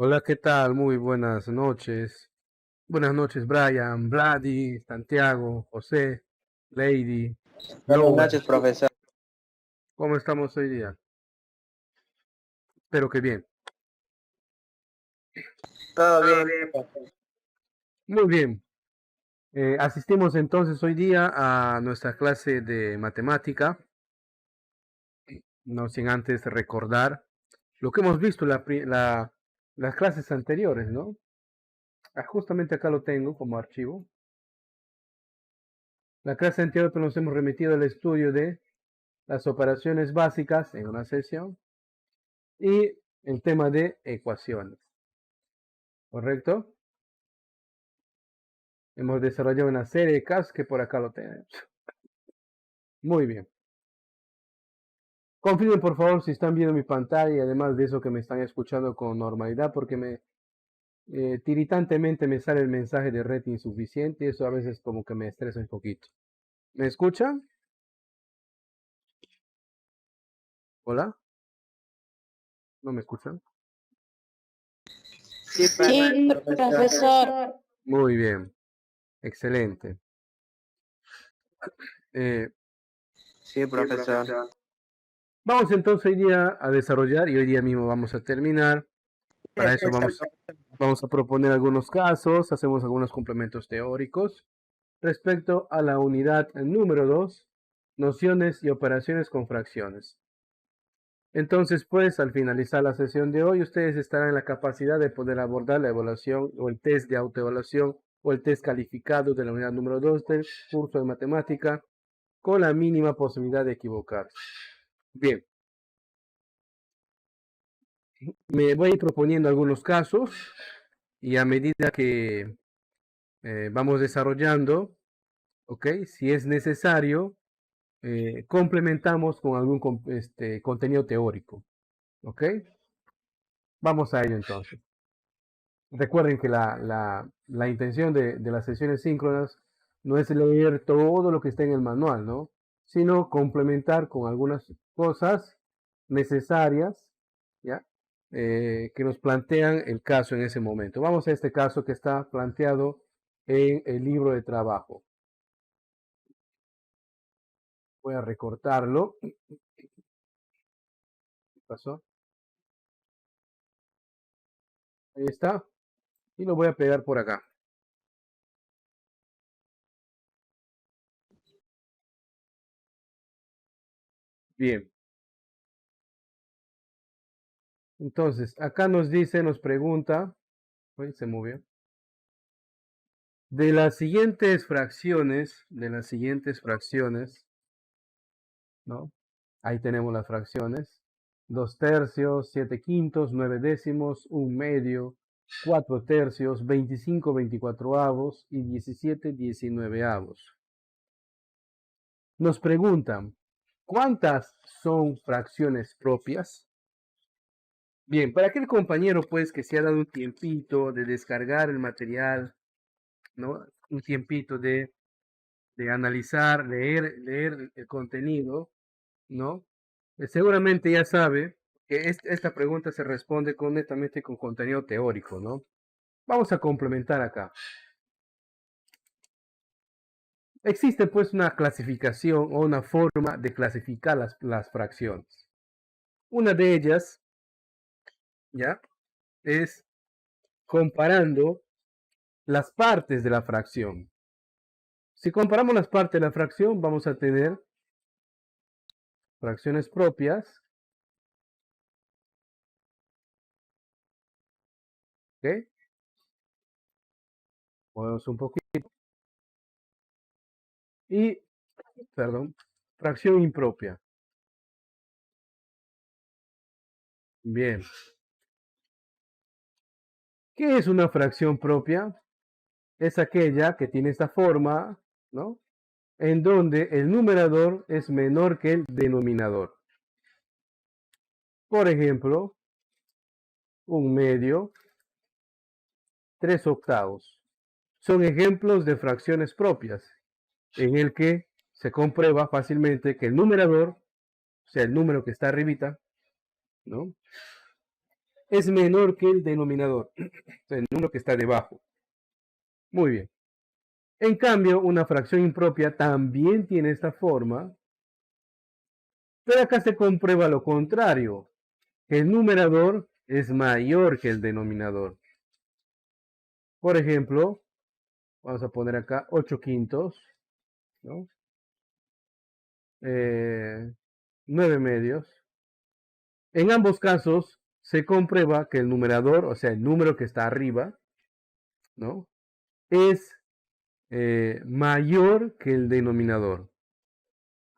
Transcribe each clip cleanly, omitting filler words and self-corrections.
Hola, ¿qué tal? Muy buenas noches. Buenas noches, Brian, Vladi, Santiago, José, Lady, Buenas Lower. noches, profesor. ¿Cómo estamos hoy día? Espero que bien. ¿Todo bien, profe? Muy bien. Asistimos entonces hoy día a nuestra clase de matemática, no sin antes recordar lo que hemos visto las clases anteriores, ¿no? Justamente acá lo tengo como archivo. La clase anterior nos hemos remitido al estudio de las operaciones básicas en una sesión y el tema de ecuaciones, ¿correcto? Hemos desarrollado una serie de casos que por acá lo tenemos. Muy bien. Confirmen por favor si están viendo mi pantalla y además de eso que me están escuchando con normalidad porque tiritantemente me sale el mensaje de red insuficiente y eso a veces como que me estresa un poquito. ¿Me escuchan? ¿Hola? ¿No me escuchan? Sí, Sí, profesor. profesor. Muy bien. Excelente. Eh, Sí, profesor. Vamos entonces hoy día a desarrollar y hoy día mismo vamos a terminar. Para eso vamos a proponer algunos casos, hacemos algunos complementos teóricos respecto a la unidad número 2, nociones y operaciones con fracciones. Entonces, pues, al finalizar la sesión de hoy, ustedes estarán en la capacidad de poder abordar la evaluación o el test de autoevaluación o el test calificado de la unidad número 2 del curso de matemática con la mínima posibilidad de equivocarse. Bien, me voy a ir proponiendo algunos casos y a medida que vamos desarrollando, ¿ok? Si es necesario, complementamos con algún contenido teórico, ¿ok? Vamos a ello entonces. Recuerden que la intención de las sesiones síncronas no es leer todo lo que está en el manual, ¿no? Sino complementar con algunas cosas necesarias, ¿ya? Que nos plantean el caso en ese momento. Vamos a este caso que está planteado en el libro de trabajo. Voy a recortarlo. ¿Qué pasó? Ahí está. Y lo voy a pegar por acá. Bien. Entonces, acá nos dice, nos pregunta. Uy, se movió. De las siguientes fracciones, ¿no? Ahí tenemos las fracciones. 2 tercios, 7 quintos, 9 décimos, 1 medio, 4 tercios, 25 24avos y 17 19avos. Nos preguntan, ¿cuántas son fracciones propias? Bien, para aquel compañero pues que se ha dado un tiempito de descargar el material, ¿no? Un tiempito de analizar, leer el contenido, ¿no? Seguramente ya sabe que esta pregunta se responde netamente con contenido teórico, ¿no? Vamos a complementar acá. Existe pues una clasificación o una forma de clasificar las fracciones. Una de ellas, ¿ya? Es comparando las partes de la fracción. Si comparamos las partes de la fracción, vamos a tener fracciones propias, ¿ok? Movemos un poquito. Y, perdón, fracción impropia. Bien. ¿Qué es una fracción propia? Es aquella que tiene esta forma, ¿no? En donde el numerador es menor que el denominador. Por ejemplo, 1 medio, 3 octavos. Son ejemplos de fracciones propias, en el que se comprueba fácilmente que el numerador, o sea, el número que está arribita, ¿no? es menor que el denominador, el número que está debajo. Muy bien. En cambio, una fracción impropia también tiene esta forma, pero acá se comprueba lo contrario, que el numerador es mayor que el denominador. Por ejemplo, vamos a poner acá 8 quintos, ¿no? 9 medios. En ambos casos se comprueba que el numerador, o sea, el número que está arriba, ¿no? Es mayor que el denominador.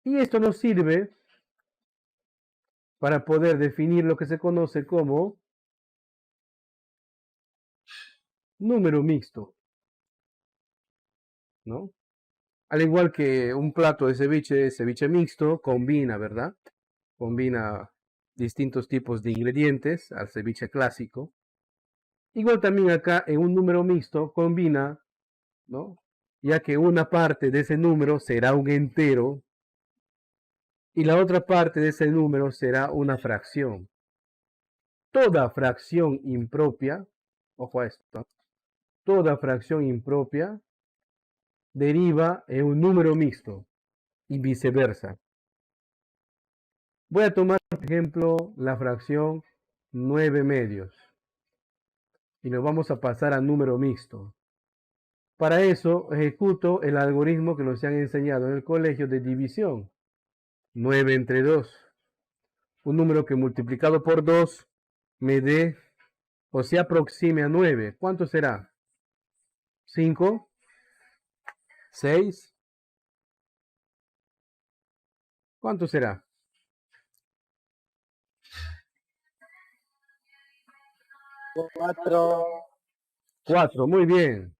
Y esto nos sirve para poder definir lo que se conoce como número mixto, ¿no? Al igual que un plato de ceviche mixto, combina, ¿verdad? Combina distintos tipos de ingredientes al ceviche clásico. Igual también acá en un número mixto combina, ¿no? Ya que una parte de ese número será un entero y la otra parte de ese número será una fracción. Toda fracción impropia, ojo a esto, toda fracción impropia deriva en un número mixto y viceversa. Voy a tomar, por ejemplo, la fracción 9 medios y lo vamos a pasar a número mixto. Para eso ejecuto el algoritmo que nos han enseñado en el colegio de división. 9 entre 2. Un número que multiplicado por 2 me dé o se aproxime a 9. ¿Cuánto será? 5, 6. ¿Cuánto será? 4. 4, muy bien.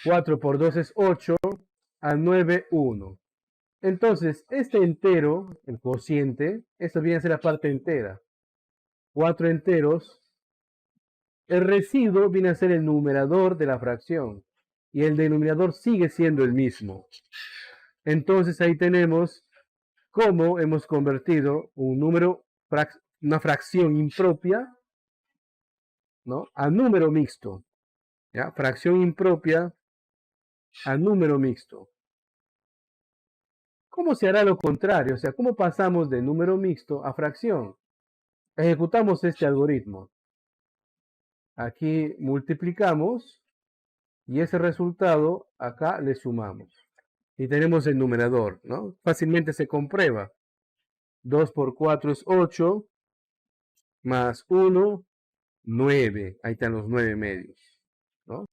4 por 2 es 8, a 9, 1. Entonces, este entero, el cociente, esto viene a ser la parte entera. 4 enteros. El residuo viene a ser el numerador de la fracción. Y el denominador sigue siendo el mismo. Entonces ahí tenemos cómo hemos convertido un número, una fracción impropia, ¿no? A número mixto. ¿Ya? Fracción impropia a número mixto. ¿Cómo se hará lo contrario? O sea, ¿cómo pasamos de número mixto a fracción? Ejecutamos este algoritmo. Aquí multiplicamos y ese resultado acá le sumamos. Y tenemos el numerador, ¿no? Fácilmente se comprueba. 2 por 4 es 8, más 1, 9. Ahí están los 9 medios, ¿no?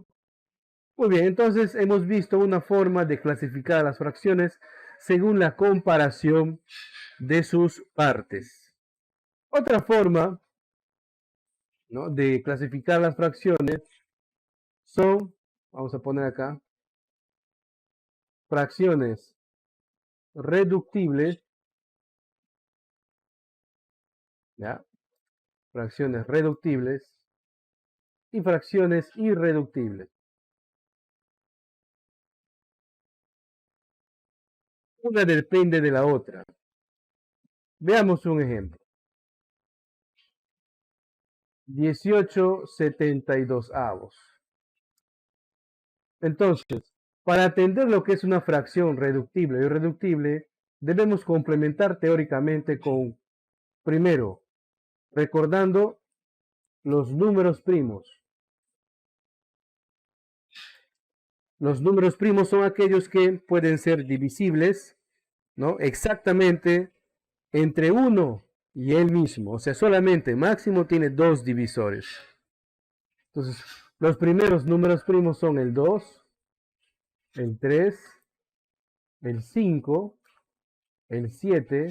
Muy bien, entonces hemos visto una forma de clasificar las fracciones según la comparación de sus partes. Otra forma, ¿no?, de clasificar las fracciones son, vamos a poner acá, fracciones reductibles, ¿ya? Fracciones reductibles y fracciones irreductibles. Una depende de la otra. Veamos un ejemplo. 18/72. Entonces, para entender lo que es una fracción reductible o irreductible, debemos complementar teóricamente con, primero, recordando los números primos. Los números primos son aquellos que pueden ser divisibles, ¿no?, exactamente entre uno y él mismo. O sea, solamente máximo tiene dos divisores. Entonces, los primeros números primos son el 2, el 3, el 5, el 7,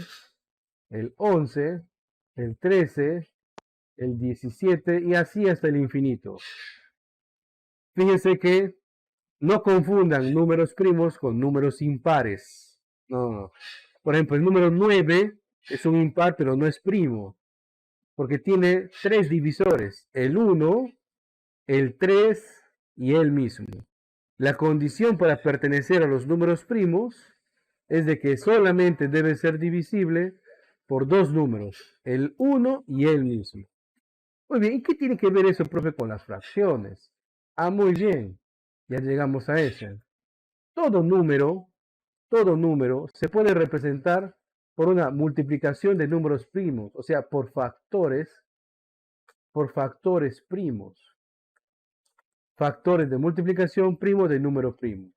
el 11, el 13, el 17 y así hasta el infinito. Fíjense que no confundan números primos con números impares. No. Por ejemplo, el número 9 es un impar, pero no es primo, porque tiene tres divisores, el 1, el 3 y él mismo. La condición para pertenecer a los números primos es de que solamente debe ser divisible por dos números, el 1 y él mismo. Muy bien, ¿y qué tiene que ver eso, profe, con las fracciones? Ah, muy bien, ya llegamos a eso. Todo número se puede representar por una multiplicación de números primos, o sea, por factores primos. Factores de multiplicación primo de número primo.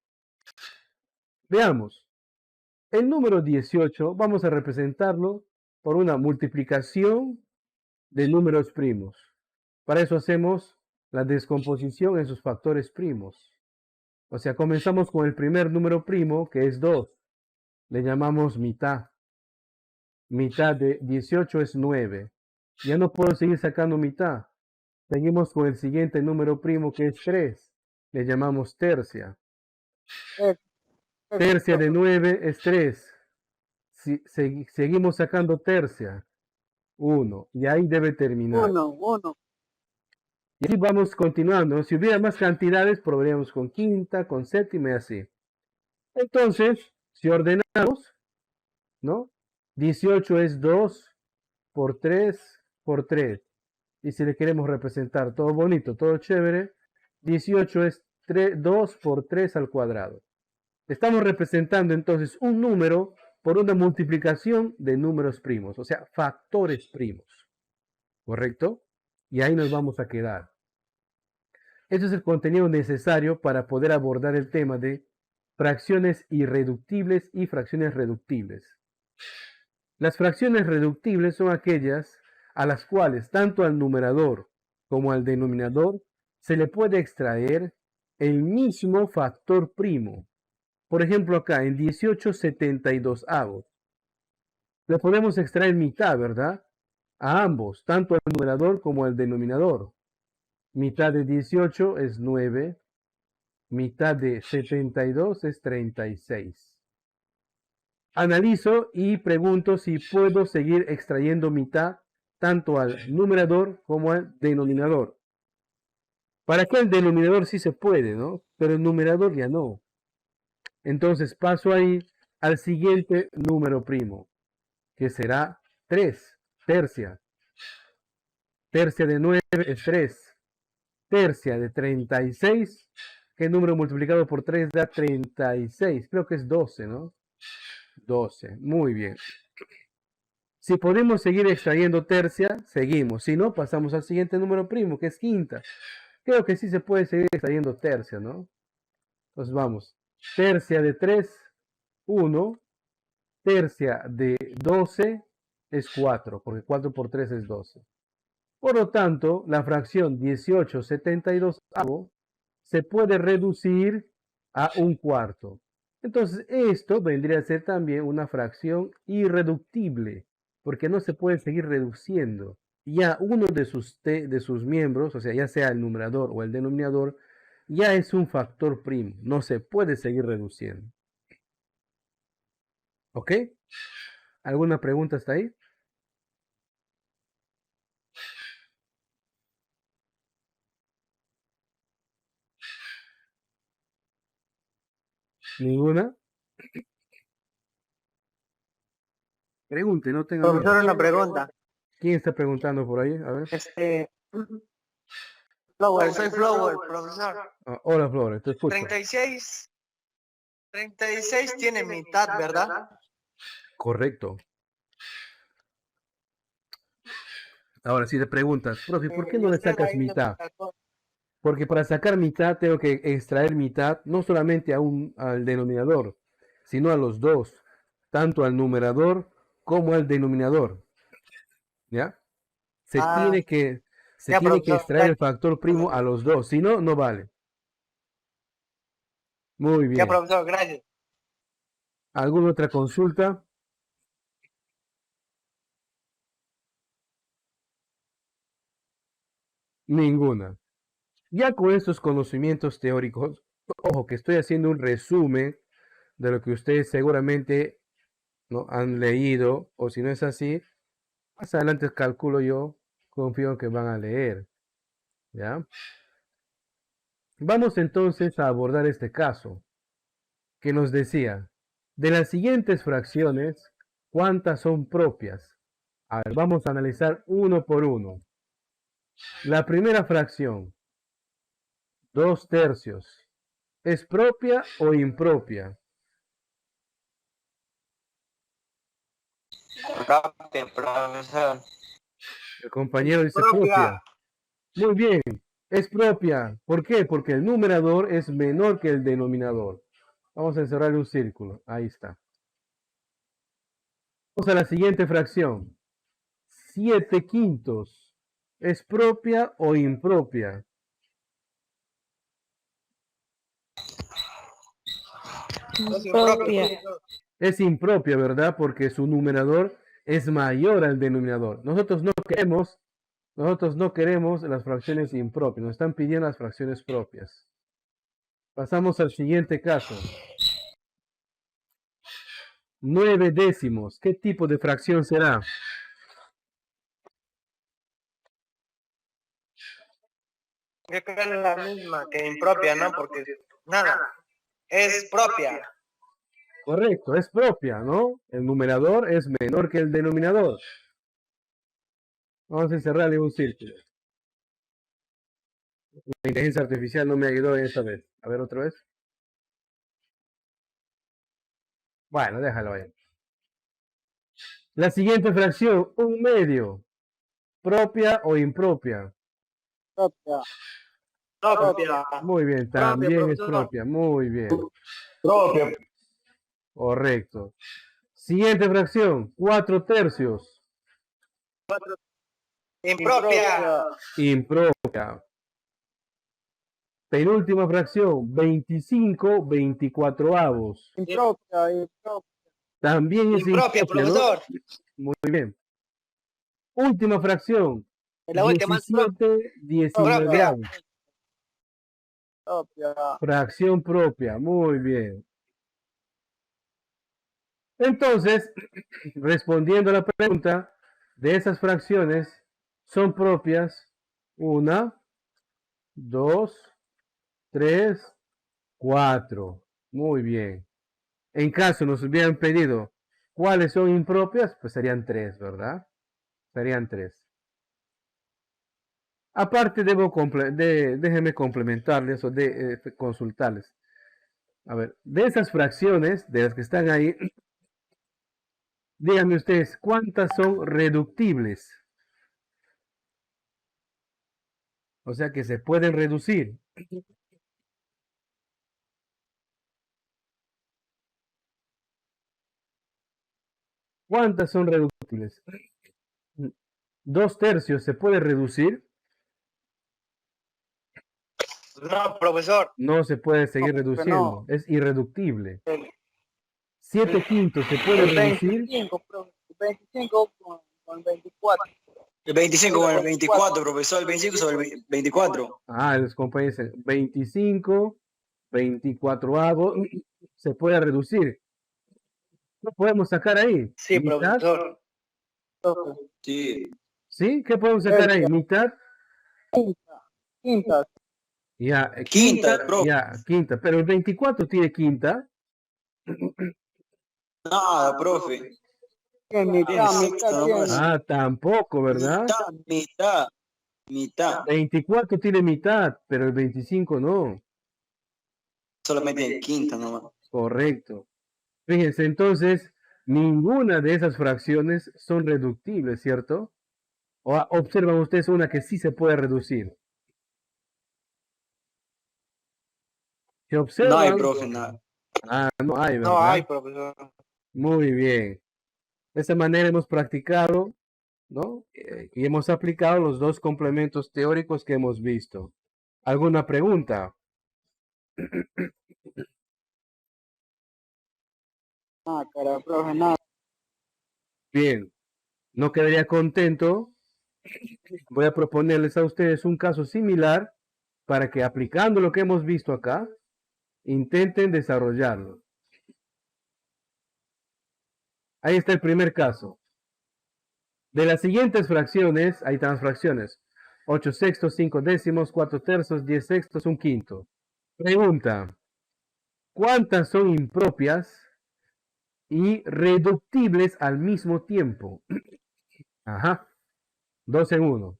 Veamos, el número 18 vamos a representarlo por una multiplicación de números primos. Para eso hacemos la descomposición en sus factores primos. O sea, comenzamos con el primer número primo, que es 2. Le llamamos mitad. Mitad de 18 es 9. Ya no puedo seguir sacando mitad. Seguimos con el siguiente número primo, que es 3. Le llamamos tercia. Tercia de 9 es 3. Seguimos sacando tercia. 1. Y ahí debe terminar. 1. Y así vamos continuando. Si hubiera más cantidades, probaríamos con quinta, con séptima y así. Entonces, si ordenamos, ¿no? 18 es 2 por 3 por 3. Y si le queremos representar todo bonito, todo chévere, 18 es 2 por 3 al cuadrado. Estamos representando entonces un número por una multiplicación de números primos, o sea, factores primos. ¿Correcto? Y ahí nos vamos a quedar. Ese es el contenido necesario para poder abordar el tema de fracciones irreductibles y fracciones reductibles. Las fracciones reductibles son aquellas a las cuales tanto al numerador como al denominador se le puede extraer el mismo factor primo. Por ejemplo, acá en 18/72 le podemos extraer mitad, ¿verdad? A ambos, tanto al numerador como al denominador. Mitad de 18 es 9, mitad de 72 es 36. Analizo y pregunto si puedo seguir extrayendo mitad tanto al numerador como al denominador. Para que el denominador sí se puede, ¿no? Pero el numerador ya no. Entonces paso ahí al siguiente número primo, que será 3, tercia. Tercia de 9 es 3. Tercia de 36, ¿qué número multiplicado por 3 da 36? Creo que es 12, ¿no? 12, muy bien. Si podemos seguir extrayendo tercia, seguimos. Si no, pasamos al siguiente número primo, que es quinta. Creo que sí se puede seguir extrayendo tercia, ¿no? Entonces vamos. Tercia de 3, 1. Tercia de 12 es 4, porque 4 por 3 es 12. Por lo tanto, la fracción 18/72 se puede reducir a un cuarto. Entonces, esto vendría a ser también una fracción irreductible, porque no se puede seguir reduciendo. Ya uno de sus miembros, o sea, ya sea el numerador o el denominador, ya es un factor primo, no se puede seguir reduciendo. ¿Ok? ¿Alguna pregunta hasta ahí? ¿Ninguna? Pregunte, no tenga miedo. Profesor, una pregunta. ¿Quién está preguntando por ahí? A ver. Flower, soy Flower, profesor. Hola, Flores, te escucho. 36 tiene mitad, ¿verdad? Correcto. Ahora, si te preguntas, profe, ¿por qué no le sacas mitad? Porque para sacar mitad tengo que extraer mitad no solamente al denominador, sino a los dos, tanto al numerador como al denominador. ¿Ya? Se tiene que extraer el factor primo a los dos, si no, no vale. Muy bien. Ya, profesor, gracias. ¿Alguna otra consulta? Ninguna. Ya con estos conocimientos teóricos, ojo que estoy haciendo un resumen de lo que ustedes seguramente no han leído, o si no es así, más adelante calculo yo, confío en que van a leer. ¿Ya? Vamos entonces a abordar este caso, que nos decía, de las siguientes fracciones, ¿cuántas son propias? A ver, vamos a analizar uno por uno. La primera fracción, 2/3, ¿es propia o impropia? Propia, profesor. El compañero dice Propia. propia. Muy bien, es propia. ¿Por qué? Porque el numerador es menor que el denominador. Vamos a encerrarle un círculo. Ahí está. Vamos a la siguiente fracción. 7/5. ¿Es propia o impropia? Impropia. Es impropia, ¿verdad? Porque su numerador es mayor al denominador. Nosotros no queremos las fracciones impropias. Nos están pidiendo las fracciones propias. Pasamos al siguiente caso. 9/10. ¿Qué tipo de fracción será? Yo creo que es la misma que impropia, ¿no? Porque nada, es propia. Correcto, es propia, ¿no? El numerador es menor que el denominador. Vamos a encerrarle un círculo. La inteligencia artificial no me ayudó esta vez. A ver otra vez. Bueno, déjalo ahí. La siguiente fracción, 1/2. ¿Propia o impropia? Propia. Propia. Muy bien, Propia, también es profesor. propia. Muy bien. Propia. Correcto. Siguiente fracción, 4/3. Impropia. Impropia. Penúltima fracción, 25/24. Impropia. Impropia. También es Impropia, impropia, ¿no? profesor. Muy bien. Última fracción, Es la última. 17/19. Propia. Fracción propia. Muy bien. Entonces, respondiendo a la pregunta, de esas fracciones son propias 1, 2, 3, 4. Muy bien. En caso nos hubieran pedido cuáles son impropias, pues serían 3, ¿verdad? Serían 3. Aparte, déjenme complementarles o consultarles. A ver, de esas fracciones, de las que están ahí, díganme ustedes, ¿cuántas son reductibles? O sea que se pueden reducir. ¿Cuántas son reductibles? 2/3 se puede reducir. No, profesor. No se puede seguir No, reduciendo. no. Es irreductible. 7/5 se puede El reducir. 25, 25 con 24. El 25 con el 24, profesor. El 25 sobre el 24. Ah, los compañeros dicen 25, 24 se puede reducir. ¿Qué podemos sacar ahí? Sí, ¿Mitad? profesor. Sí. ¿Sí? ¿Qué podemos sacar ahí? ¿Mitad? Quinta. Ya, Quinta, profe. ya, quinta. Pero el 24 tiene quinta. Nada, profe. Que mitad, mitad tiene. Ah, tampoco, ¿verdad? Mitad. 24 tiene mitad, pero el 25 no. Solamente en quinta nomás. Correcto. Fíjense, entonces, ninguna de esas fracciones son reductibles, ¿cierto? O observan ustedes una que sí se puede reducir. ¿Se observan? No hay, profe, nada. Ah, no hay, ¿verdad? No hay, profesor. Muy bien. De esta manera hemos practicado, ¿no? Y hemos aplicado los dos complementos teóricos que hemos visto. ¿Alguna pregunta? Ah, cara, profe, nada. Bien. No quedaría contento. Voy a proponerles a ustedes un caso similar para que aplicando lo que hemos visto acá, intenten desarrollarlo. Ahí está el primer caso. De las siguientes fracciones, hay tantas fracciones. 8/6, 5/10, 4/3, 10/6, 1/5. Pregunta, ¿cuántas son impropias y reductibles al mismo tiempo? Ajá, 2 en 1.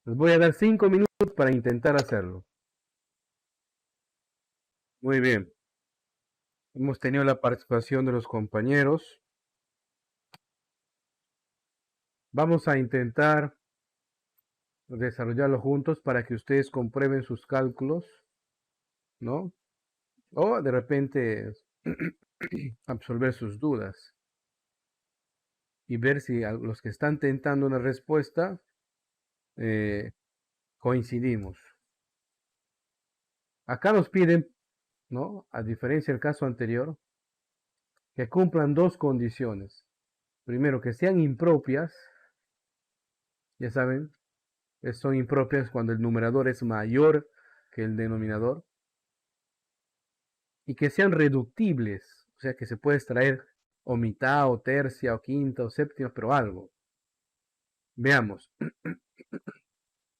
Les voy a dar 5 minutos para intentar hacerlo. Muy bien. Hemos tenido la participación de los compañeros. Vamos a intentar desarrollarlo juntos para que ustedes comprueben sus cálculos, ¿no? O de repente absolver sus dudas y ver si a los que están tentando una respuesta coincidimos. Acá nos piden, ¿no? A diferencia del caso anterior, que cumplan dos condiciones. Primero, que sean impropias. Ya saben, son impropias cuando el numerador es mayor que el denominador. Y que sean reductibles, o sea que se puede extraer o mitad, o tercia, o quinta, o séptima, pero algo. Veamos.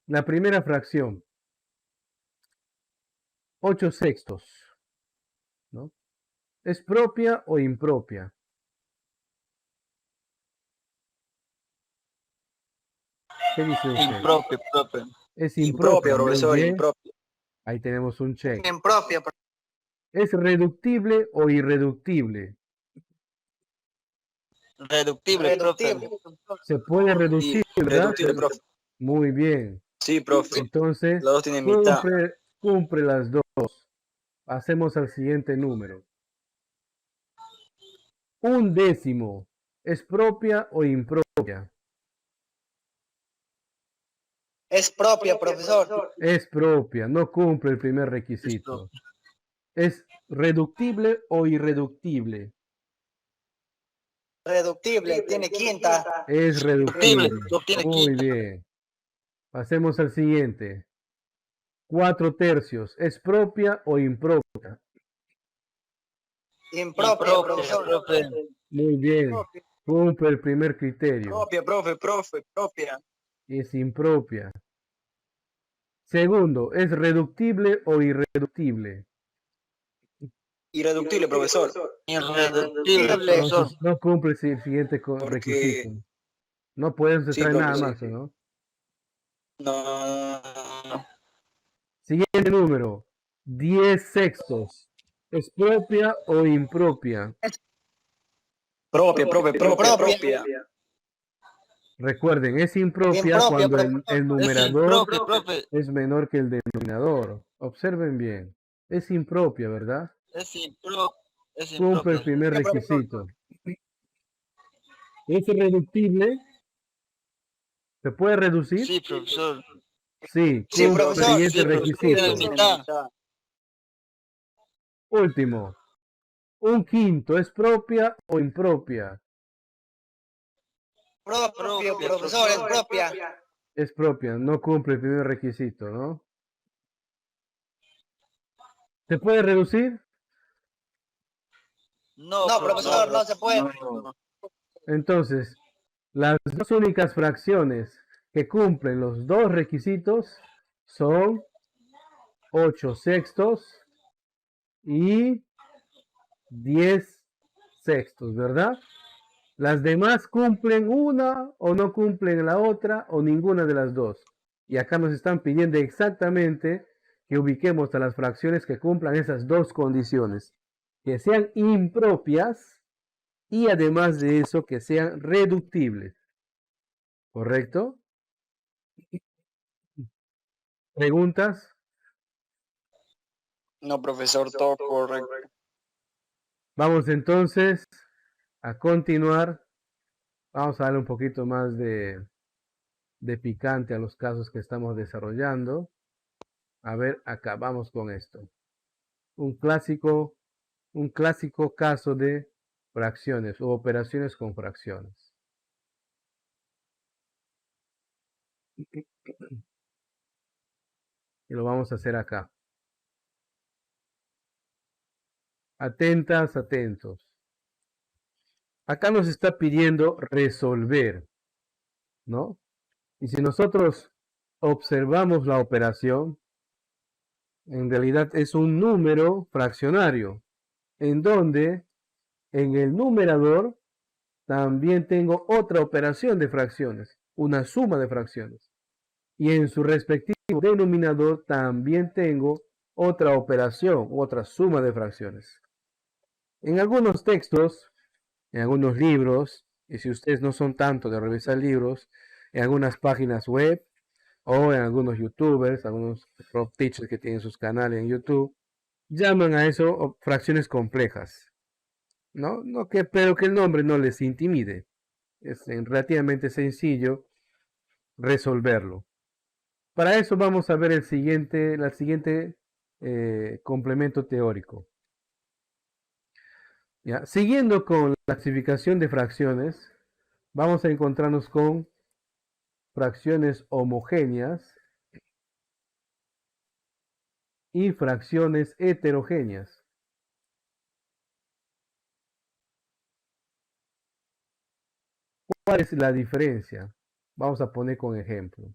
La primera fracción, 8 sextos, ¿no? ¿Es propia o impropia? ¿Qué dice usted? Impropio, propio. Es Impropia, impropia, muy profesor, bien. impropia. Ahí tenemos un check. Impropia, ¿Es reductible o irreductible? Reductible, reductible. Se puede reducir, ¿verdad? reductible, profe. Muy bien. Sí, profe. Entonces, Los dos tienen mitad. cumple las dos. Pasemos al siguiente número. Un décimo. ¿Es propia o impropia? Es propia, profesor. Es propia, no cumple el primer requisito. ¿Es reductible o irreductible? Reductible, tiene quinta. Es reductible. Obtiene Muy quinta. bien. Pasemos al siguiente. 4 tercios. ¿Es propia o impropia? Impropia, profesor. profe. Muy bien. Cumple el primer criterio. Propia, profe, propia. Es impropia. Segundo, ¿es reductible o irreductible? Irreductible, profesor. Irreductible, Entonces, profesor. No cumple el siguiente Porque- requisito. No puedes Sí, extraer profe, nada sí. más, ¿no? No. Siguiente número. 10 sextos. ¿Es propia o impropia? Propia, propia. Recuerden, es impropia Impropia, cuando profesor. el numerador profe. es menor que el denominador. Observen bien. Es impropia, ¿verdad? Es impropia. Cumple el primer Ya, profesor. requisito. ¿Es reductible? ¿Se puede reducir? Sí, profesor. Sí, Sí, cumple el profesor. siguiente requisito. Último. Un quinto, ¿es propia o impropia? Propia, profesor, es propia. Es propia, no cumple el primer requisito, ¿no? ¿Se puede reducir? No, profesor, no se puede. Entonces, las dos únicas fracciones que cumplen los dos requisitos son 8 sextos y 10 sextos, ¿verdad? Las demás cumplen una o no cumplen la otra o ninguna de las dos. Y acá nos están pidiendo exactamente que ubiquemos a las fracciones que cumplan esas dos condiciones. Que sean impropias y además de eso que sean reductibles. ¿Correcto? ¿Preguntas? No, profesor, todo correcto. Vamos entonces a continuar. Vamos a darle un poquito más de picante a los casos que estamos desarrollando. A ver, acá vamos con esto. Un clásico caso de fracciones o operaciones con fracciones. Y lo vamos a hacer acá. Atentas, atentos. Acá nos está pidiendo resolver, ¿no? Y si nosotros observamos la operación, en realidad es un número fraccionario, en donde en el numerador también tengo otra operación de fracciones, una suma de fracciones. y en su respectivo denominador también tengo otra operación, otra suma de fracciones. En algunos textos, en algunos libros, y si ustedes no son tanto de revisar libros, en algunas páginas web o en algunos youtubers, algunos prop teachers que tienen sus canales en YouTube, llaman a eso fracciones complejas, ¿no? Pero que el nombre no les intimide. Es relativamente sencillo resolverlo. Para eso vamos a ver el siguiente complemento teórico. ¿Ya? Siguiendo con la clasificación de fracciones, vamos a encontrarnos con fracciones homogéneas y fracciones heterogéneas. ¿Cuál es la diferencia? Vamos a poner con ejemplo.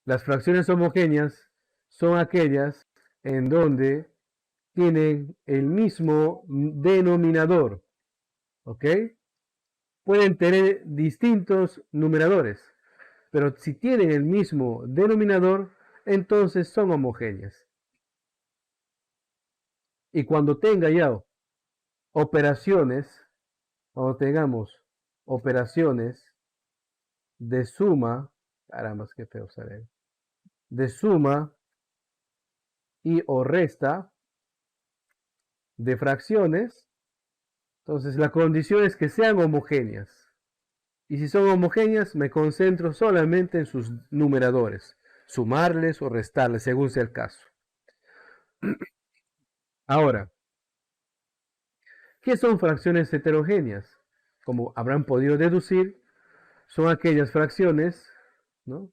Las fracciones homogéneas son aquellas en donde tienen el mismo denominador, ¿ok? Pueden tener distintos numeradores, pero si tienen el mismo denominador, entonces son homogéneas. Y cuando tenga ya operaciones, cuando tengamos operaciones de suma, caramba, qué feo sale, de suma y o resta de fracciones, entonces la condición es que sean homogéneas. Y si son homogéneas, me concentro solamente en sus numeradores, sumarles o restarles, según sea el caso. Ahora, ¿qué son fracciones heterogéneas? Como habrán podido deducir, son aquellas fracciones, ¿no?,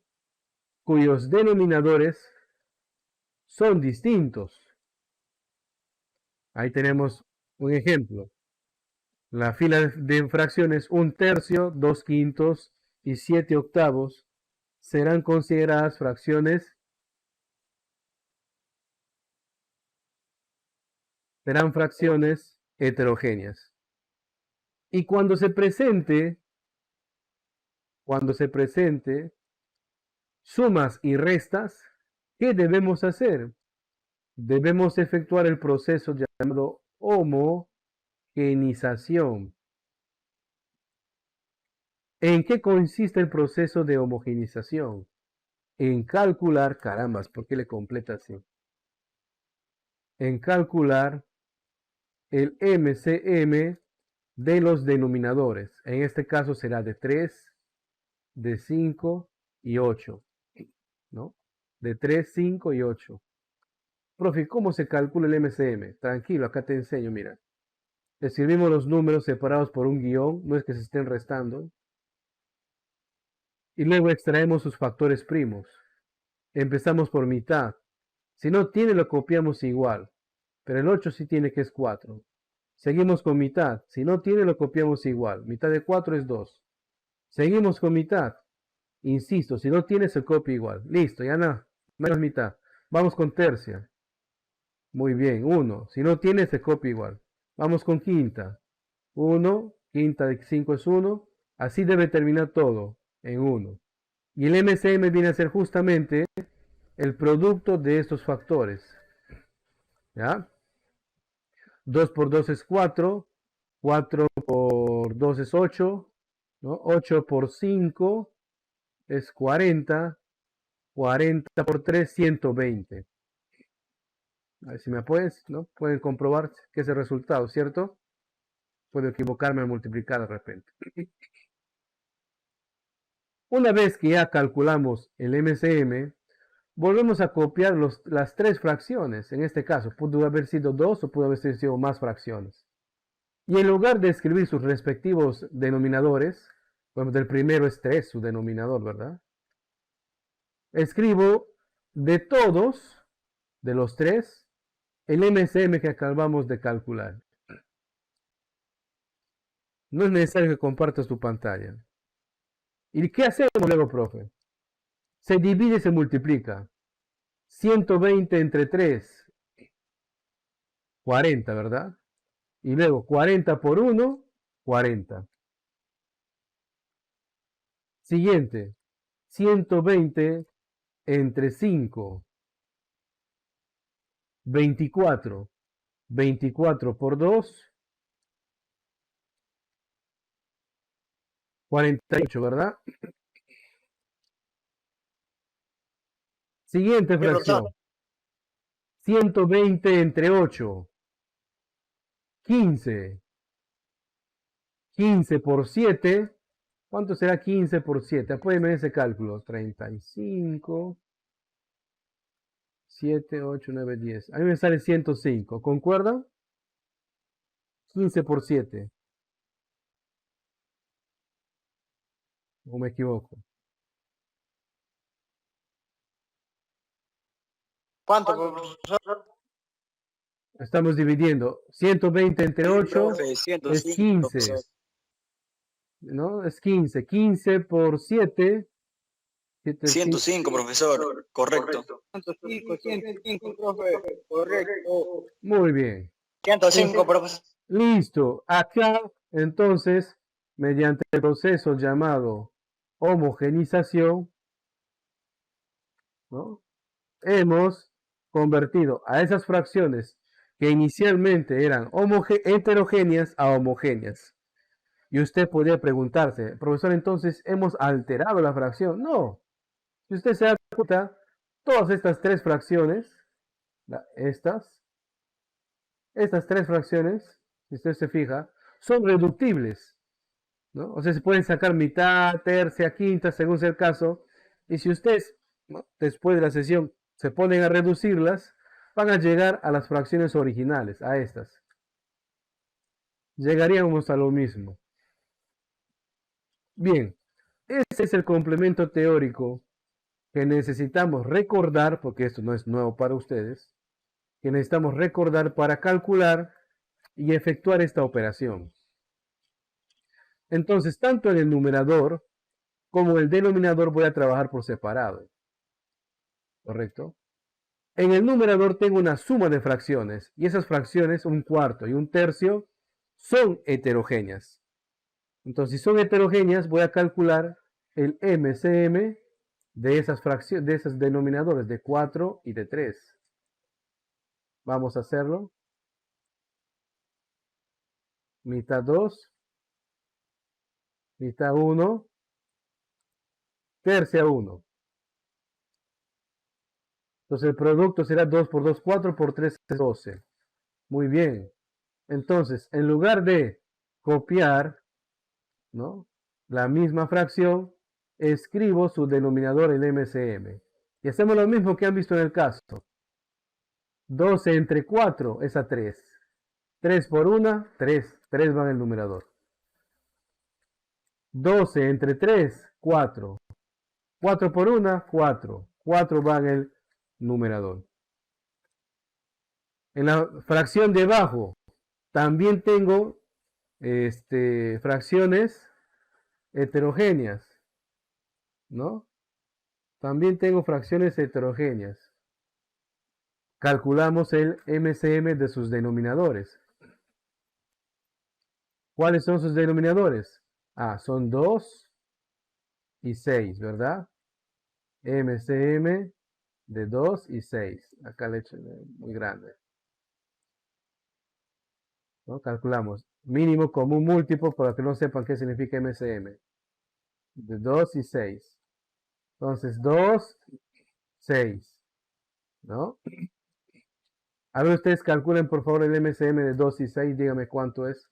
cuyos denominadores son distintos. Ahí tenemos un ejemplo. La fila de fracciones 1/3, 2/5 y 7/8 serán consideradas fracciones heterogéneas. Y cuando se presente sumas y restas, ¿qué debemos hacer? Debemos efectuar el proceso llamado homogeneización. ¿En qué consiste el proceso de homogeneización? En calcular, carambas, ¿por qué le completa así? En calcular el MCM de los denominadores. En este caso será de 3, de 5 y 8, ¿no? De 3, 5 y 8. Profe, ¿cómo se calcula el MCM? Tranquilo, acá te enseño, mira. Escribimos los números separados por un guión, no es que se estén restando. Y luego extraemos sus factores primos. Empezamos por mitad. Si no tiene, lo copiamos igual. Pero el 8 sí tiene, que es 4. Seguimos con mitad. Si no tiene, lo copiamos igual. Mitad de 4 es 2. Seguimos con mitad. Insisto, si no tiene, se copia igual. Listo, ya no. Menos mitad. Vamos con tercia. Muy bien, 1. Si no tiene, se copia igual. Vamos con quinta. 1. Quinta de 5 es 1. Así debe terminar todo en 1. Y el MCM viene a ser justamente el producto de estos factores. ¿Ya? 2 por 2 es 4. 4 por 2 es 8. ¿No? 8 por 5 es 40. 40 por 3, 120. A ver si me apoyas, ¿no? Pueden comprobar que es el resultado, ¿cierto? Puedo equivocarme al multiplicar de repente. Una vez que ya calculamos el MCM, volvemos a copiar las tres fracciones. En este caso, pudo haber sido 2 o pudo haber sido más fracciones. Y en lugar de escribir sus respectivos denominadores, bueno, del primero es 3 su denominador, ¿verdad? Escribo de todos, de los 3, el MCM que acabamos de calcular. No es necesario que compartas tu pantalla. ¿Y qué hacemos luego, profe? Se divide y se multiplica. 120 entre 3, 40, ¿verdad? Y luego 40 por 1, 40. Siguiente. 120 entre 5. 24. 24 por 2. 48, ¿verdad? Siguiente ¿Qué, profesor? fracción. 120 entre 8. 15. 15 por 7. ¿Cuánto será 15 por 7? Apóyeme ese cálculo. 35. 7, 8, 9, 10. A mí me sale 105. ¿Concuerdan? 15 por 7. ¿O me equivoco? ¿Cuánto, profesor? Estamos dividiendo. 120 entre 8 Profe, es 105, 15. profesor. ¿No? Es 15. 15 por 7. 105, profesor. Correcto. 105, 105, profe. Correcto. Muy bien. 105, profesor. Listo. Acá, entonces, mediante el proceso llamado homogenización, ¿no? Hemos convertido a esas fracciones que inicialmente eran heterogéneas a homogéneas. Y usted podría preguntarse, profesor, entonces, ¿hemos alterado la fracción? No. Si usted se da cuenta, todas estas tres fracciones, estas tres fracciones, si usted se fija, son reductibles, ¿no? O sea, se pueden sacar mitad, tercia, quinta, según sea el caso. Y si ustedes, ¿no?, después de la sesión, se ponen a reducirlas, van a llegar a las fracciones originales, a estas. Llegaríamos a lo mismo. Bien, ese es el complemento teórico que necesitamos recordar, porque esto no es nuevo para ustedes, que necesitamos recordar para calcular y efectuar esta operación. Entonces, tanto en el numerador como el denominador voy a trabajar por separado. ¿Correcto? En el numerador tengo una suma de fracciones y esas fracciones, un cuarto y un tercio, son heterogéneas. Entonces, si son heterogéneas, voy a calcular el MCM de esas fracciones, de esos denominadores de 4 y de 3. Vamos a hacerlo. Mitad 2, mitad 1, tercia 1. Entonces el producto será 2 por 2, 4 por 3, 12. Muy bien. Entonces, en lugar de copiar, ¿no?, la misma fracción, escribo su denominador en MCM. Y hacemos lo mismo que han visto en el caso. 12 entre 4 es a 3. 3 por 1, 3. 3 va en el numerador. 12 entre 3, 4. 4 por 1, 4. 4 va en el numerador. En la fracción de abajo también tengo fracciones heterogéneas, ¿no? También tengo fracciones heterogéneas. Calculamos el MCM de sus denominadores. ¿Cuáles son sus denominadores? Ah, son 2 y 6, ¿verdad? MCM de 2 y 6. Acá le he hecho muy grande, ¿no? Calculamos mínimo común múltiplo para que no sepan qué significa MCM. De 2 y 6. Entonces 2, 6, ¿no? A ver, ustedes calculen por favor el MCM de 2 y 6. Dígame cuánto es.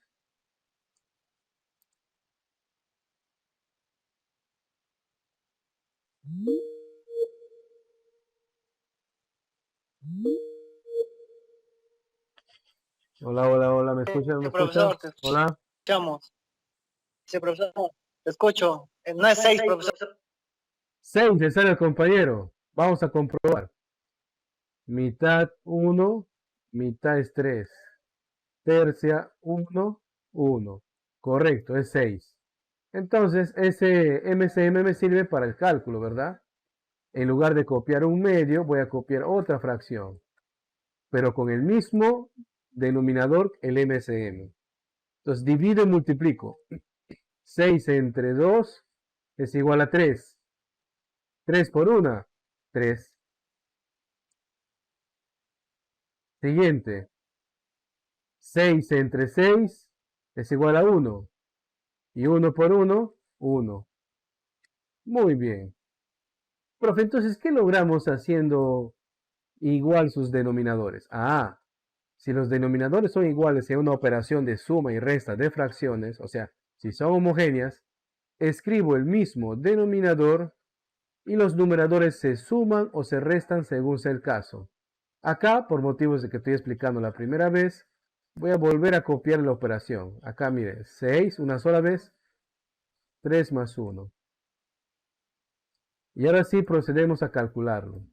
Hola, hola, hola. ¿Me escuchan? ¿Me escuchan? Profesor, te Hola. escuchamos. Sí, profesor, te escucho. No es 6, profesor. 6 le sale al compañero. Vamos a comprobar. Mitad 1, mitad es 3. Tercia 1, 1. Correcto, es 6. Entonces, ese MCM me sirve para el cálculo, ¿verdad? En lugar de copiar un medio, voy a copiar otra fracción, pero con el mismo denominador, el MCM. Entonces, divido y multiplico. 6 entre 2 es igual a 3. 3 por 1, 3. Siguiente. 6 entre 6 es igual a 1. Y 1 por 1, 1. Muy bien. Profe, entonces, ¿qué logramos haciendo igual sus denominadores? Ah, si los denominadores son iguales en una operación de suma y resta de fracciones, o sea, si son homogéneas, escribo el mismo denominador y los numeradores se suman o se restan según sea el caso. Acá, por motivos de que estoy explicando la primera vez, voy a volver a copiar la operación. Acá, mire, 6 una sola vez, 3 más 1. Y ahora sí procedemos a calcularlo.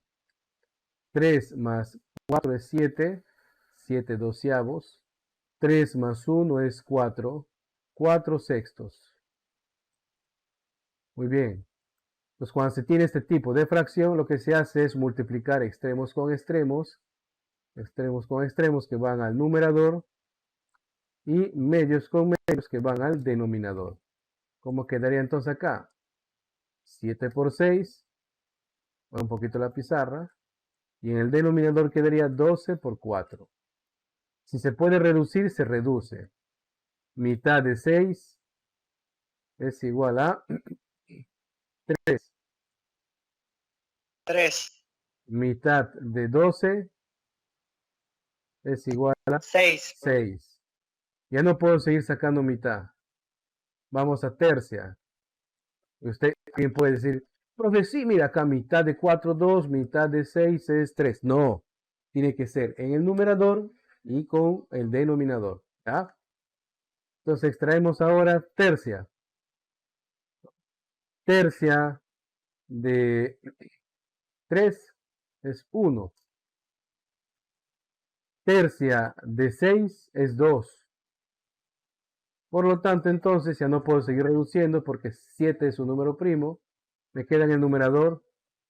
3 más 4 es 7, 7 doceavos. 3 más 1 es 4, 4 sextos. Muy bien. Pues cuando se tiene este tipo de fracción, lo que se hace es multiplicar extremos con extremos que van al numerador y medios con medios que van al denominador. ¿Cómo quedaría entonces acá? 7 por 6, un poquito la pizarra, y en el denominador quedaría 12 por 4. Si se puede reducir, se reduce. Mitad de 6 es igual a 3. 3. Mitad de 12 es igual a 6. 6. Ya no puedo seguir sacando mitad. Vamos a tercia. Usted bien puede decir, profe, sí, mira acá, mitad de 4, 2, mitad de 6 es 3. No, tiene que ser en el numerador y con el denominador. ¿Ya? Entonces extraemos ahora tercia. Tercia de 3 es 1. Tercia de 6 es 2. Por lo tanto, entonces ya no puedo seguir reduciendo porque 7 es un número primo. Me queda en el numerador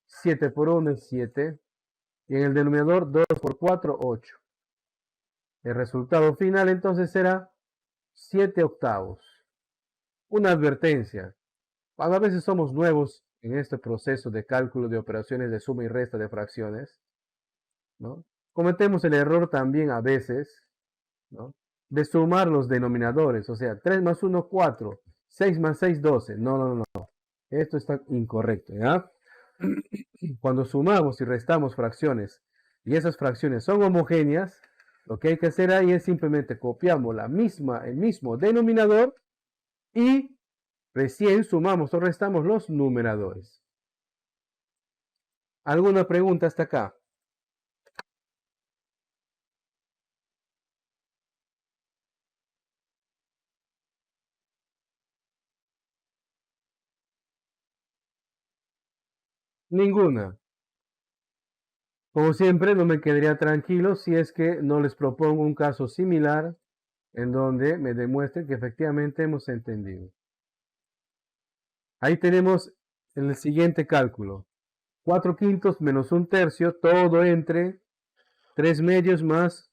7 por 1 es 7. Y en el denominador 2 por 4, 8. El resultado final entonces será 7 octavos. Una advertencia. Cuando a veces somos nuevos en este proceso de cálculo de operaciones de suma y resta de fracciones, ¿no? Cometemos el error también a veces, ¿no?, de sumar los denominadores. O sea, 3 más 1, 4. 6 más 6, 12. No, no, no. Esto está incorrecto, ¿ya? Cuando sumamos y restamos fracciones y esas fracciones son homogéneas, lo que hay que hacer ahí es simplemente copiamos el mismo denominador y recién sumamos o restamos los numeradores. ¿Alguna pregunta hasta acá? Ninguna. Como siempre, no me quedaría tranquilo si es que no les propongo un caso similar en donde me demuestren que efectivamente hemos entendido. Ahí tenemos el siguiente cálculo. 4 quintos menos 1 tercio, todo entre 3 medios más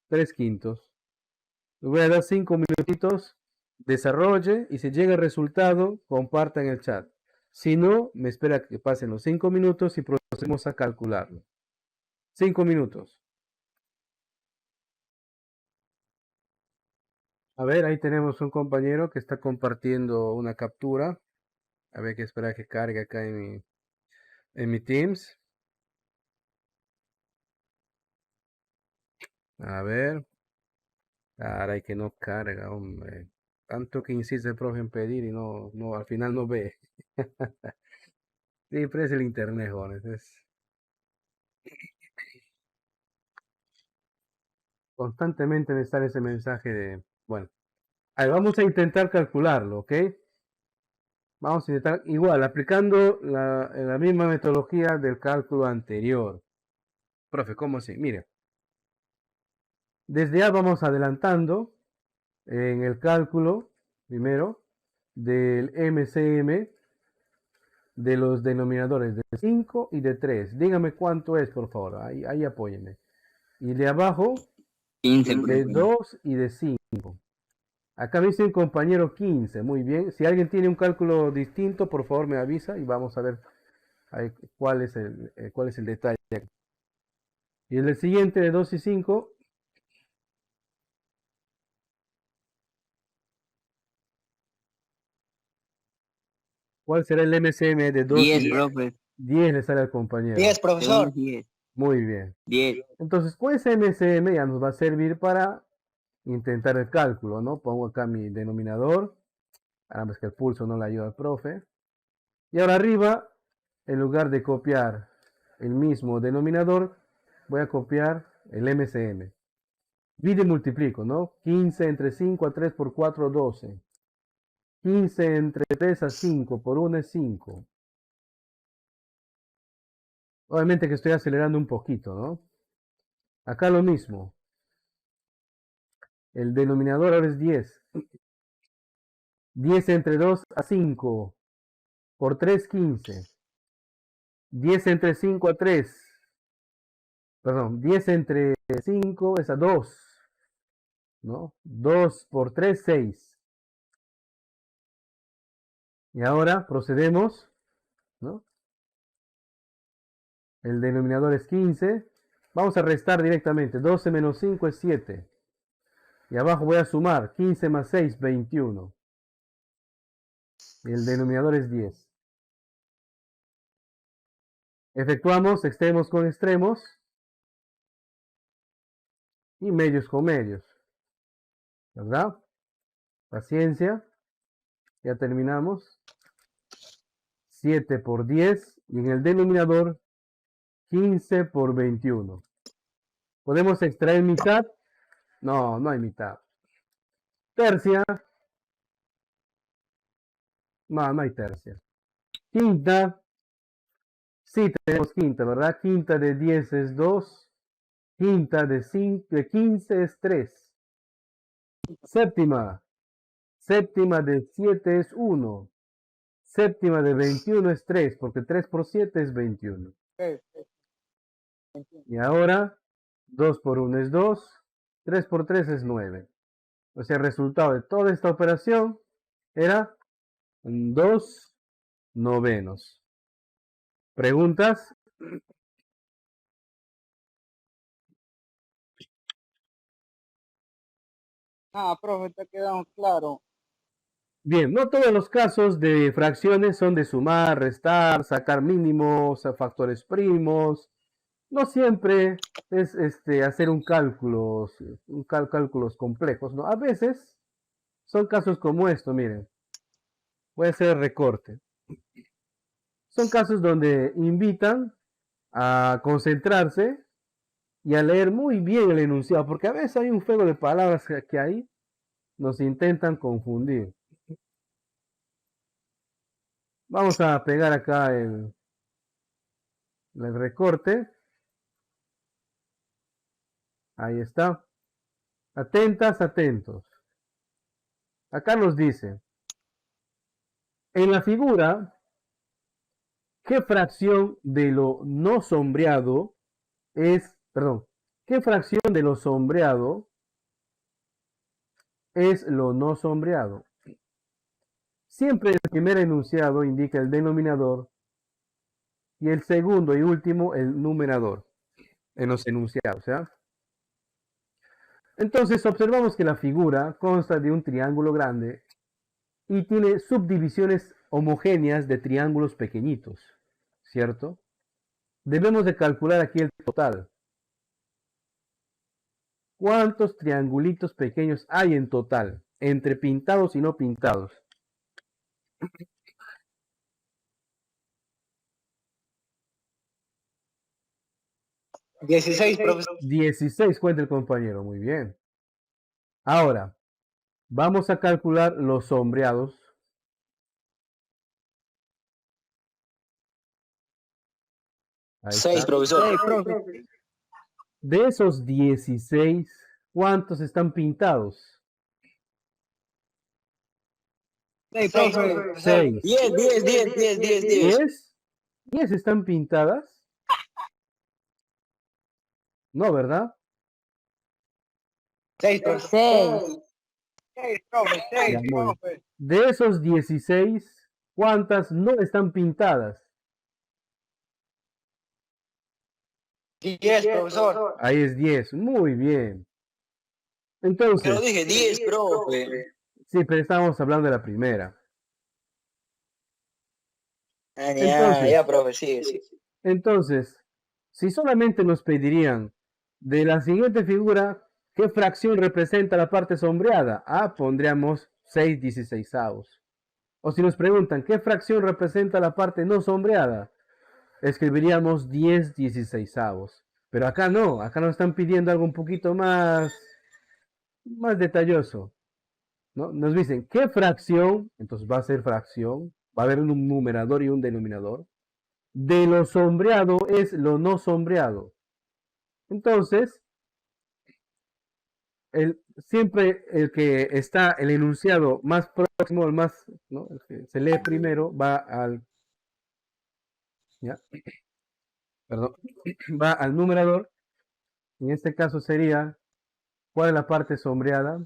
3 quintos. Le voy a dar 5 minutitos, desarrolle y si llega el resultado, comparta en el chat. Si no, me espera que pasen los 5 minutos y procedemos a calcularlo. 5 minutos. A ver, ahí tenemos un compañero que está compartiendo una captura. A ver, que espera que cargue acá en mi Teams. A ver. Caray, que no carga, hombre. Tanto que insiste el profe en pedir y no, al final no ve. Siempre es el internet, jóvenes. Constantemente me sale ese mensaje de, bueno, ahí vamos a intentar calcularlo, ¿ok? Vamos a intentar igual, aplicando la misma metodología del cálculo anterior. Profe, ¿cómo así? Mire, desde ya vamos adelantando en el cálculo, primero, del MCM de los denominadores de 5 y de 3. Dígame cuánto es, por favor. Ahí apóyenme. Y de abajo, 15. de 2 y de 5. Acá me dice un compañero 15. Muy bien. Si alguien tiene un cálculo distinto, por favor me avisa y vamos a ver ¿Cuál es el detalle? Y el siguiente de 2 y 5. ¿Cuál será el MCM de 2 10, y profe. 10? Le sale al compañero. 10, profesor. 10. Muy bien. 10. Entonces, con ese MCM ya nos va a servir para intentar el cálculo, ¿no? Pongo acá mi denominador. Ahora es que el pulso no le ayuda al profe. Y ahora arriba, en lugar de copiar el mismo denominador, voy a copiar el MCM. Divido y multiplico, ¿no? 15 entre 5 a 3 por 4, 12. 15 entre 3 a 5 por 1 es 5. Obviamente que estoy acelerando un poquito, ¿no? Acá lo mismo. El denominador ahora es 10. 10 entre 2 a 5 por 3, 15. 10 entre 5 a 3. Perdón, 10 entre 5 es a 2. ¿No? 2 por 3, 6. Y ahora procedemos, ¿no? El denominador es 15. Vamos a restar directamente. 12 menos 5 es 7. Y abajo voy a sumar. 15 más 6, 21. Y el denominador es 10. Efectuamos extremos con extremos. Y medios con medios. ¿Verdad? Paciencia. Ya terminamos. 7 por 10. Y en el denominador 15 por 21. ¿Podemos extraer mitad? No, no hay mitad. Tercia. No, no hay tercia. Quinta. Sí, tenemos quinta, ¿verdad? Quinta de 10 es 2. Quinta de 15 es 3. Séptima. Séptima de 7 es 1. Séptima de 21 es 3, porque 3 por 7 es 21. Y ahora, 2 por 1 es 2. 3 por 3 es 9. O sea, el resultado de toda esta operación era 2 novenos. ¿Preguntas? Profe, te ha quedado claro. Bien, no todos los casos de fracciones son de sumar, restar, sacar mínimos, factores primos. No siempre es hacer cálculos complejos, ¿no? A veces son casos como esto, miren. Voy a hacer el recorte. Son casos donde invitan a concentrarse y a leer muy bien el enunciado, porque a veces hay un juego de palabras que ahí nos intentan confundir. Vamos a pegar acá el recorte. Ahí está. Atentas, atentos. Acá nos dice, en la figura, ¿qué fracción de lo no sombreado qué fracción de lo sombreado es lo no sombreado? Siempre el primer enunciado indica el denominador y el segundo y último el numerador en los enunciados, ¿ya? Entonces observamos que la figura consta de un triángulo grande y tiene subdivisiones homogéneas de triángulos pequeñitos, ¿cierto? Debemos de calcular aquí el total. ¿Cuántos triangulitos pequeños hay en total, entre pintados y no pintados? $16, profesor. 16, cuenta el compañero, muy bien. Ahora, vamos a calcular los sombreados. Ahí 6, está. profesor. De esos 16, ¿cuántos están pintados? 6, profe. 6. 10. ¿10 están pintadas? No, ¿verdad? 6, profesor. 6, profe. 6, profe. De esos 16, ¿cuántas no están pintadas? 10, profesor. Ahí es 10. Muy bien. Pero Entonces, dije 10, profe. sí, pero estábamos hablando de la primera. Ah, ya, Entonces, ya, profe, sí, sí. entonces, si solamente nos pedirían de la siguiente figura, ¿qué fracción representa la parte sombreada? Ah, pondríamos 6/16. O si nos preguntan, ¿qué fracción representa la parte no sombreada? Escribiríamos 10/16. Pero acá no, acá nos están pidiendo algo un poquito más detalloso, ¿no? Nos dicen, ¿qué fracción? Entonces va a ser fracción, va a haber un numerador y un denominador. De lo sombreado es lo no sombreado. Entonces, siempre el que está el enunciado más próximo, el más, ¿no? El que se lee primero, ¿ya? Perdón, va al numerador. En este caso sería, ¿cuál es la parte sombreada?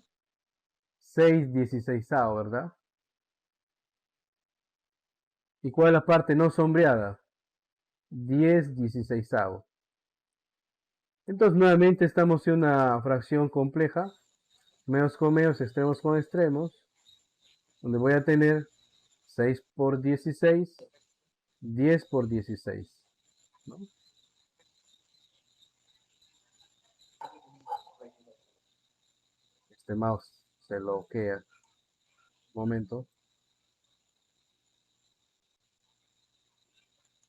6/16, ¿verdad? ¿Y cuál es la parte no sombreada? 10/16. Entonces nuevamente estamos en una fracción compleja, menos con menos, extremos con extremos, donde voy a tener 6 por 16, 10 por 16, ¿no? Este mouse se bloquea. Un momento.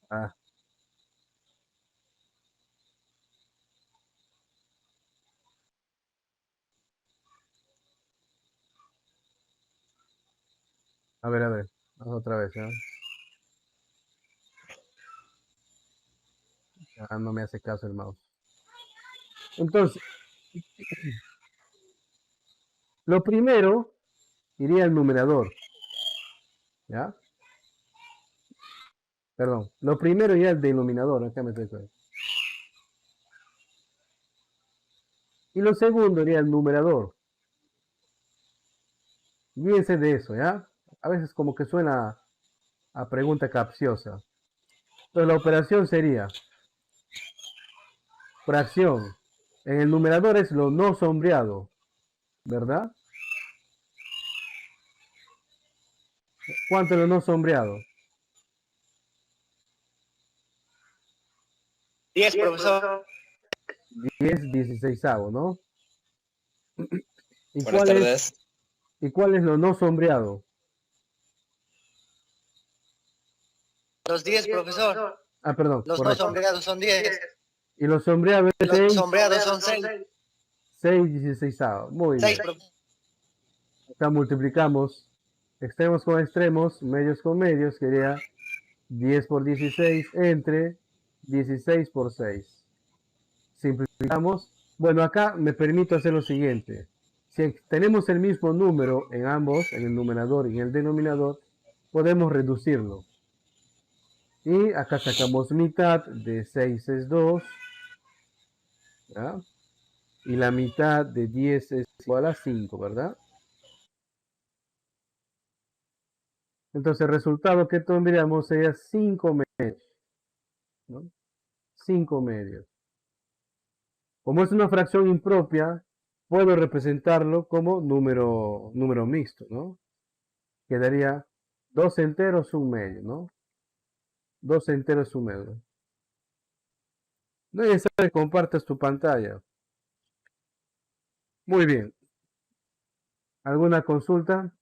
Ah, a ver, vamos otra vez, ¿eh? Ah, no me hace caso el mouse. Entonces, lo primero iría al numerador, ¿ya? Perdón, lo primero iría al denominador, acá me estoy equivocando. Y lo segundo iría al numerador. Fíjense de eso, ¿ya? A veces como que suena a pregunta capciosa. Entonces la operación sería fracción. En el numerador es lo no sombreado, ¿verdad? ¿Cuánto es lo no sombreado? 10, profesor. 10/16, ¿no? ¿Y Buenas cuál es, tardes. ¿Y cuál es lo no sombreado? Los 10, profesor. Ah, perdón, Los no correcto. sombreados son 10. Y lo sombreado es Los 6, sombreados son 6. 6/16. Muy 6, bien. profesor. Acá multiplicamos extremos con extremos, medios con medios, sería 10 por 16 entre 16 por 6. Simplificamos. Bueno, acá me permito hacer lo siguiente. Si tenemos el mismo número en ambos, en el numerador y en el denominador, podemos reducirlo. Y acá sacamos mitad de 6 es 2. ¿Ya? Y la mitad de 10 es igual a 5, ¿verdad? Entonces el resultado que tendríamos sería 5 medios, ¿no? 5 medios. Como es una fracción impropia, puedo representarlo como número mixto, ¿no? Quedaría 2 enteros, un medio, ¿no? 2 enteros, un medio. No es necesario que compartas tu pantalla. Muy bien. ¿Alguna consulta?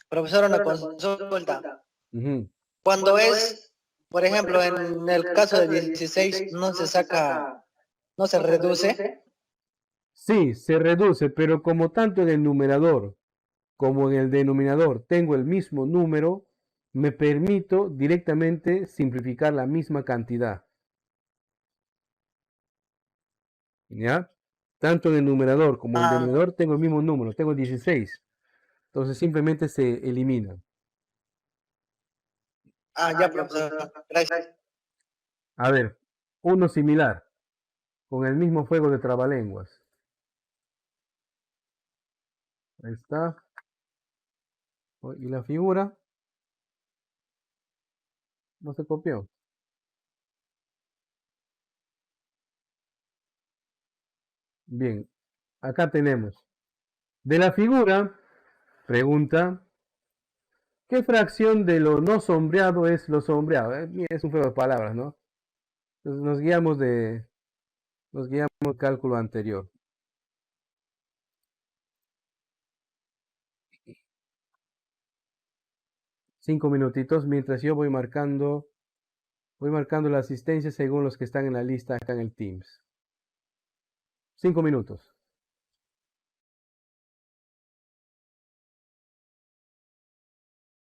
Profesor, una consulta. Ujú. Cuando es, por ejemplo, en el caso de 16, no se saca, no se reduce. Sí, se reduce, pero como tanto en el numerador como en el denominador tengo el mismo número, me permito directamente simplificar la misma cantidad. ¿Ya? Tanto en el numerador como en el Ah, denominador tengo el mismo número, tengo 16. Entonces simplemente se elimina. ya, profesor. Gracias. A ver, uno similar, con el mismo juego de trabalenguas. Ahí está. Y la figura. No se copió. Bien, acá tenemos. De la figura, pregunta, ¿qué fracción de lo no sombreado es lo sombreado? Es un juego de palabras, ¿no? Entonces nos guiamos del cálculo anterior. Cinco minutitos mientras yo voy marcando la asistencia según los que están en la lista acá en el Teams. 5 minutos.